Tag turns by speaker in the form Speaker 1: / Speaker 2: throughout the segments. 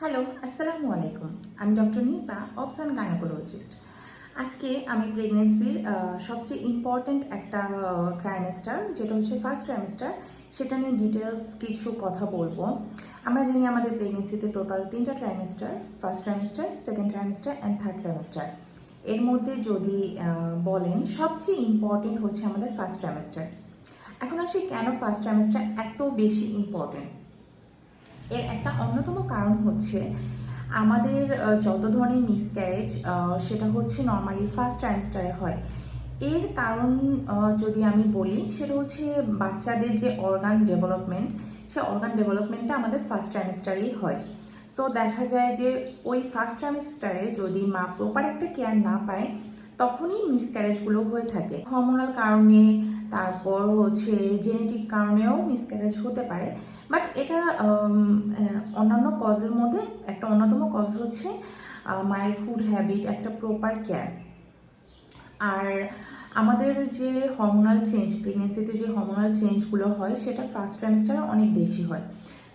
Speaker 1: Hello, আসসালামু আলাইকুম। আমি doctor Nipa, obs and gynaecologist. আজকে আমি প্রেগনেন্সির সবচেয়ে ইম্পর্ট্যান্ট একটা ট্রাইমেস্টার, যেটা হচ্ছে ফার্স্ট ট্রাইমেস্টার, সেটা নিয়ে ডিটেলস কিছু কথা বলবো। আমরা জানি আমাদের প্রেগনেন্সিতে টোটাল 3টা trimester: first trimester, second trimester and third trimester. এর মধ্যে যদি বলেন, সবচেয়ে ইম্পর্ট্যান্ট হচ্ছে আমাদের ফার্স্ট ট্রাইমেস্টার। এখন আসি কেন ফার্স্ট ট্রাইমেস্টার এত বেশি ইম্পর্ট্যান্ট। এর একটা অন্যতম কারণ হচ্ছে আমাদের যত ধরনের মিসক্যারেজ সেটা হচ্ছে নর্মালি ফার্স্ট ট্রাইমেস্টারে হয়। এর কারণ যদি আমি বলি, সেটা হচ্ছে বাচ্চাদের যে অর্গান ডেভেলপমেন্ট, সে অর্গান ডেভেলপমেন্টটা আমাদের ফার্স্ট ট্রাইমেস্টারেই হয়। সো দেখা যায় যে ওই ফার্স্ট ট্রাইমেস্টারে যদি মা প্রপার একটা কেয়ার না পায়, তখনই মিসক্যারেজগুলো হয়ে থাকে। হরমোনাল কারণে, তারপর হচ্ছে জেনেটিক কারণেও মিসক্যারেজ হতে পারে। বাট এটা অন্যান্য কজের মধ্যে একটা অন্যতম কজ হচ্ছে মায়ের ফুড হ্যাবিট, একটা প্রপার কেয়ার। আর আমাদের যে হরমোনাল চেঞ্জ, প্রেগনেন্সিতে যে হরমোনাল চেঞ্জগুলো হয়, সেটা ফার্স্ট ট্রাইমেস্টারে অনেক বেশি হয়।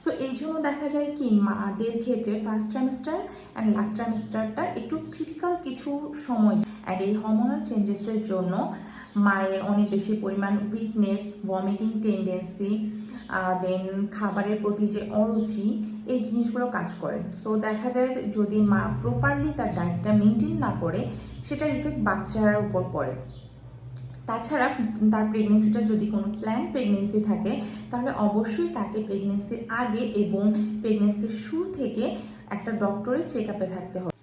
Speaker 1: সো এই জন্য দেখা যায় কি, মাদের ক্ষেত্রে ফার্স্ট ট্রাইমেস্টার অ্যান্ড লাস্ট ট্রাইমেস্টারটা একটু ক্রিটিক্যাল কিছু সময়। অ্যান্ড এই হরমোনাল চেঞ্জেসের জন্য মায়ের অনেক বেশি পরিমাণ উইকনেস, ভমিটিং টেন্ডেন্সি, দেন খাবারের প্রতি যে অরুচি, এই জিনিসগুলো কাজ করে। সো দেখা যায় যদি মা প্রপারলি তার ডায়েটটা মেনটেন না করে, সেটার ইফেক্ট বাচ্চার উপর পড়ে। তাছাড়া তার প্রেগনেন্সিটা যদি কোনো প্ল্যান প্রেগনেন্সি থাকে, তাহলে অবশ্যই তাকে প্রেগনেন্সির আগে এবং প্রেগনেন্সির শুরু থেকে একটা ডক্টরের চেক আপে থাকতে হবে।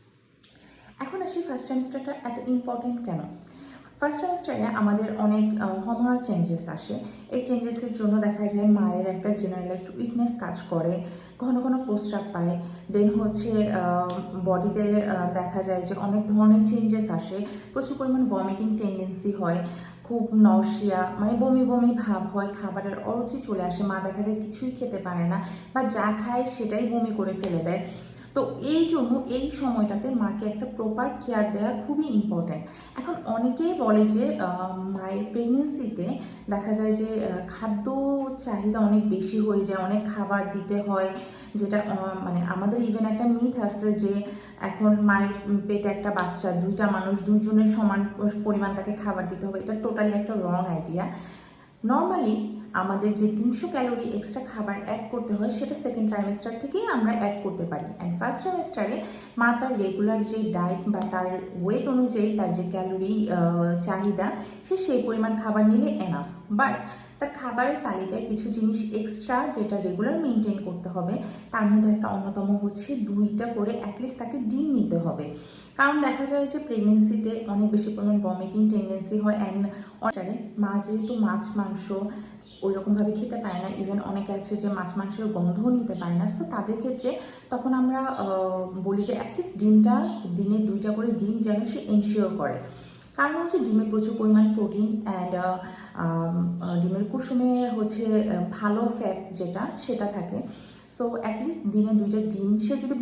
Speaker 1: এখন আসি ফার্স্ট ট্রাইমেস্টারটা এত ইম্পর্টেন্ট কেন। ফার্স্ট ট্রাইমেস্টারে আমাদের অনেক হরমোনাল চেঞ্জেস আসে। এই চেঞ্জেসের জন্য দেখা যায় মায়ের একটা জেনারেলাইজড উইকনেস কাজ করে, ঘন ঘন প্রস্রাব পায়। দেন হচ্ছে বডিতে দেখা যায় যে অনেক ধরনের চেঞ্জেস আসে, প্রচুর পরিমাণ ভমিটিং টেন্ডেন্সি হয়, খুব নশিয়া মানে বমি বমি ভাব হয়, খাবারের অরুচি চলে আসে, মা দেখা যায় কিছুই খেতে পারে না, বা যা খায় সেটাই বমি করে ফেলে দেয়। তো এই জন্য এই সময়টাতে মাকে একটা প্রপার কেয়ার দেওয়া খুবই ইম্পর্ট্যান্ট। এখন অনেকেই বলে যে মায়ের প্রেগনেন্সিতে দেখা যায় যে খাদ্য চাহিদা অনেক বেশি হয়ে যায়, অনেক খাবার দিতে হয়, যেটা মানে আমাদের ইভেন একটা মিথ আছে যে এখন মায়ের পেটে একটা বাচ্চা, দুইটা মানুষ, দুইজনের সমান পরিমাণ তাকে খাবার দিতে হবে। এটা টোটালি একটা রং আইডিয়া। নর্মালি আমাদের যে 300 ক্যালোরি এক্সট্রা খাবার অ্যাড করতে হয়, সেটা সেকেন্ড ট্রাইমেস্টার থেকেই আমরা অ্যাড করতে পারি। অ্যান্ড ফার্স্ট ট্রাইমেস্টারে মা তার রেগুলার যে ডায়েট বা তার ওয়েট অনুযায়ী তার যে ক্যালোরি চাহিদা, সে সেই পরিমাণ খাবার নিলে এনাফ। বাট তার খাবারের তালিকায় কিছু জিনিস এক্সট্রা, যেটা রেগুলার মেনটেন করতে হবে। তার মধ্যে একটা অন্যতম হচ্ছে 2টা করে অ্যাটলিস্ট তাকে ডিম নিতে হবে। কারণ দেখা যায় যে প্রেগনেন্সিতে অনেক বেশি পরিমাণ ভমিটিং টেন্ডেন্সি হয়। অ্যান্ড মা যেহেতু মাছ মাংস ওই রকমভাবে খেতে পায় না, ইভেন অনেকে আছে যে মাছ মাংসের গন্ধও নিতে পায় না। সো তাদের ক্ষেত্রে তখন আমরা বলি যে অ্যাটলিস্ট ডিমটা, দিনে 2টা করে ডিম যেন সে এনশিওর করে। কারণ হচ্ছে ডিমে প্রচুর পরিমাণ প্রোটিন অ্যান্ড ডিমের কুসুমে হচ্ছে ভালো ফ্যাট যেটা, সেটা থাকে। সো অ্যাটলিস্ট দিনে 2টা ডিম সে যদি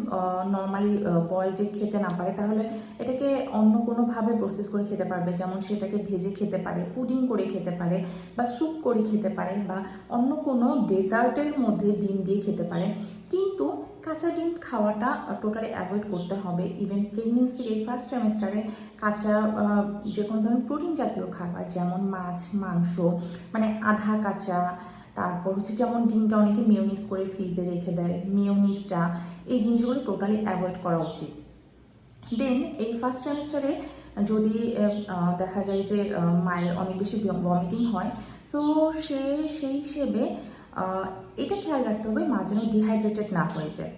Speaker 1: নর্মালি বয়েলড এগ খেতে না পারে, তাহলে এটাকে অন্য কোনোভাবে প্রসেস করে খেতে পারবে। যেমন সেটাকে ভেজে খেতে পারে, পুডিং করে খেতে পারে, বা স্যুপ করে খেতে পারে, বা অন্য কোনো ডেজার্টের মধ্যে ডিম দিয়ে খেতে পারে। কিন্তু কাঁচা ডিম খাওয়াটা টোটালি অ্যাভয়েড করতে হবে। ইভেন প্রেগনেন্সির এই ফার্স্ট ট্রাইমেস্টারে কাঁচা যে কোনো ধরনের প্রোটিন জাতীয় খাবার, যেমন মাছ মাংস, মানে আধা কাঁচা, তারপর হচ্ছে যেমন ডিমটা অনেকে মেয়োনিজ করে ফ্রিজে রেখে দেয়, মেয়োনিজটা, এই জিনিসগুলো টোটালি অ্যাভয়েড করা উচিত। দেন এই ফার্স্ট ট্রাইমেস্টারে যদি দেখা যায় যে মায়ের অনেক বেশি ভমিটিং হয়, সো সেই হিসেবে এটা খেয়াল রাখতে হবে মা যেন ডিহাইড্রেটেড না হয়ে যায়।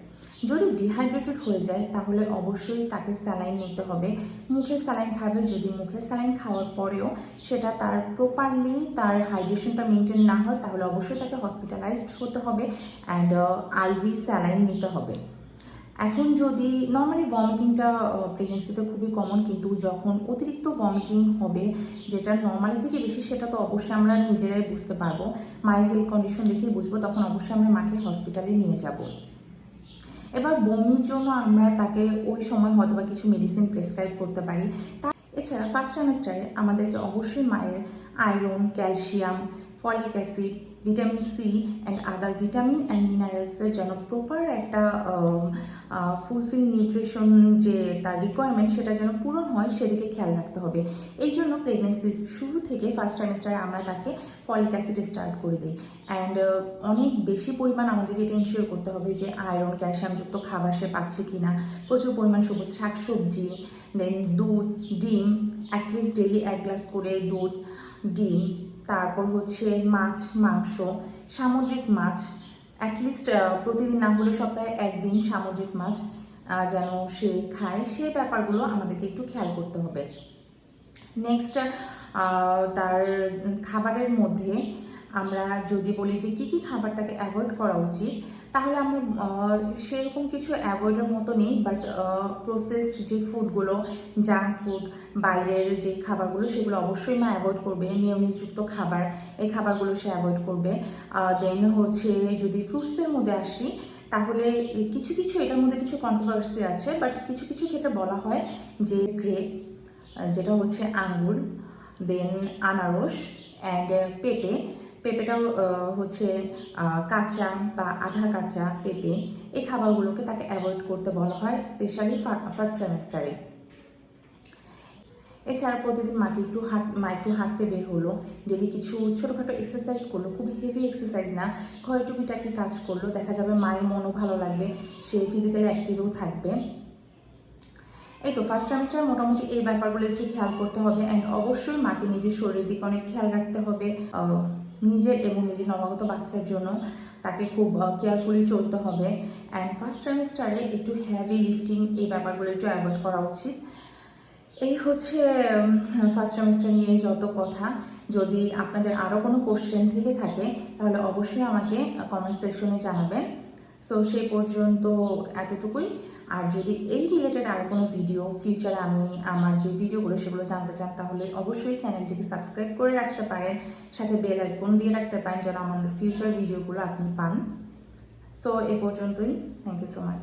Speaker 1: যদি ডিহাইড্রেটেড হয়ে যায়, তাহলে অবশ্যই তাকে স্যালাইন নিতে হবে। মুখে স্যালাইন খাবে, যদি মুখে স্যালাইন খাওয়ার পরেও সেটা তার প্রপারলি তার হাইড্রেশনটা মেনটেন না হয়, তাহলে অবশ্যই তাকে হসপিটালাইজড হতে হবে অ্যান্ড আইভি স্যালাইন নিতে হবে। এখন যদি নর্মালি ভমিটিংটা প্রেগনেন্সিতে খুবই কমন, কিন্তু যখন অতিরিক্ত ভমিটিং হবে, যেটা নর্মালি থেকে বেশি, সেটা তো অবশ্যই আমরা নিজেরাই বুঝতে পারবো। মায়ের হেলথ কন্ডিশন দেখেই বুঝবো, তখন অবশ্যই আমরা মাকে হসপিটালে নিয়ে যাব। এবার বমির জন্য আমরা তাকে ওই সময় হয়তো বা কিছু মেডিসিন প্রেসক্রাইব করতে পারি। এছাড়া ফার্স্ট ট্রাইমেস্টারে আমাদেরকে অবশ্যই মায়ের iron, calcium, folic acid, vitamin C and other vitamin and মিনারেলসের যেন প্রপার একটা ফুলফিল নিউট্রিশন যে তার রিকোয়ারমেন্ট সেটা যেন পূরণ হয় সেদিকে খেয়াল রাখতে হবে। এই জন্য প্রেগনেন্সির শুরু থেকে ফার্স্ট ট্রাইমেস্টারে আমরা তাকে ফলিক অ্যাসিড স্টার্ট করে দিই। অ্যান্ড অনেক বেশি পরিমাণ আমাদেরকে এটা এনশিওর করতে হবে যে আয়রন ক্যালসিয়ামযুক্ত খাবার সে পাচ্ছে কিনা, প্রচুর পরিমাণ সবুজ শাকসবজি, দেন দুধ, ডিম, অ্যাটলিস্ট ডেইলি 1 গ্লাস করে দুধ, ডিম, তারপর হচ্ছে মাছ, মাংস, সামুদ্রিক মাছ, অ্যাটলিস্ট প্রতিদিন না হলে সপ্তাহে 1 দিন সামুদ্রিক মাছ যেন সে খায়, সেই ব্যাপারগুলো আমাদেরকে একটু খেয়াল করতে হবে। নেক্সট, তার খাবারের মধ্যে আমরা যদি বলি যে কী কী খাবার তাকে অ্যাভয়েড করা উচিত, তাহলে আমরা সেরকম কিছু অ্যাভয়েডের মতো নেই, বাট প্রসেসড যে ফুডগুলো, জাঙ্ক ফুড, বাইরের যে খাবারগুলো সেগুলো অবশ্যই মা অ্যাভয়েড করবে। মেয়োনিজযুক্ত খাবার, এই খাবারগুলো সে অ্যাভয়েড করবে। দেন হচ্ছে যদি ফ্রুটসের মধ্যে আসি, তাহলে কিছু কিছু এটার মধ্যে কিছু কন্ট্রোভার্সি আছে, বাট কিছু কিছু ক্ষেত্রে বলা হয় যে গ্রেপ, যেটা হচ্ছে আঙ্গুর, দেন আনারস অ্যান্ড পেঁপেটাও হচ্ছে কাঁচা বা আধা কাঁচা পেঁপে, এই খাবারগুলোকে তাকে অ্যাভয়েড করতে বলা হয়, স্পেশালি ফার্স্ট ট্রাইমেস্টারে। এছাড়া প্রতিদিন মা একটু হাঁটতে বের হলো, ডেলি কিছু ছোটোখাটো এক্সারসাইজ করলো, খুব হেভি এক্সারসাইজ না, ঘরে টুকিটাকি কাজ করলো, দেখা যাবে মায়ের মনও ভালো লাগবে, সে ফিজিক্যালি অ্যাক্টিভও থাকবে। এই তো ফার্স্ট ট্রাইমেস্টার মোটামুটি এই ব্যাপারগুলো একটু খেয়াল করতে হবে। অ্যান্ড অবশ্যই মাকে নিজের শরীরের দিকে অনেক খেয়াল রাখতে হবে, নিজের এবং নিজের নবাগত বাচ্চার জন্য তাকে খুব কেয়ারফুলি চলতে হবে। অ্যান্ড ফার্স্ট ট্রাইমেস্টারে একটু হ্যাভি লিফটিং, এই ব্যাপারগুলো একটু অ্যাভয়েড করা উচিত। এই হচ্ছে ফার্স্ট ট্রাইমেস্টার নিয়ে যত কথা। যদি আপনাদের আরও কোনো কোশ্চেন থেকে থাকে তাহলে অবশ্যই আমাকে কমেন্ট সেকশনে জানাবেন। সো সেই পর্যন্ত এতটুকুই। আর যদি এই রিলেটেড আরও কোনো ভিডিও ফিউচারে আমি আমার যে ভিডিওগুলো সেগুলো জানতে চান, তাহলে অবশ্যই চ্যানেলটিকে সাবস্ক্রাইব করে রাখতে পারেন, সাথে বেল আইকন দিয়ে রাখতে পারেন যেন আমাদের ফিউচার ভিডিওগুলো আপনি পান। সো এ পর্যন্তই। Thank you so much.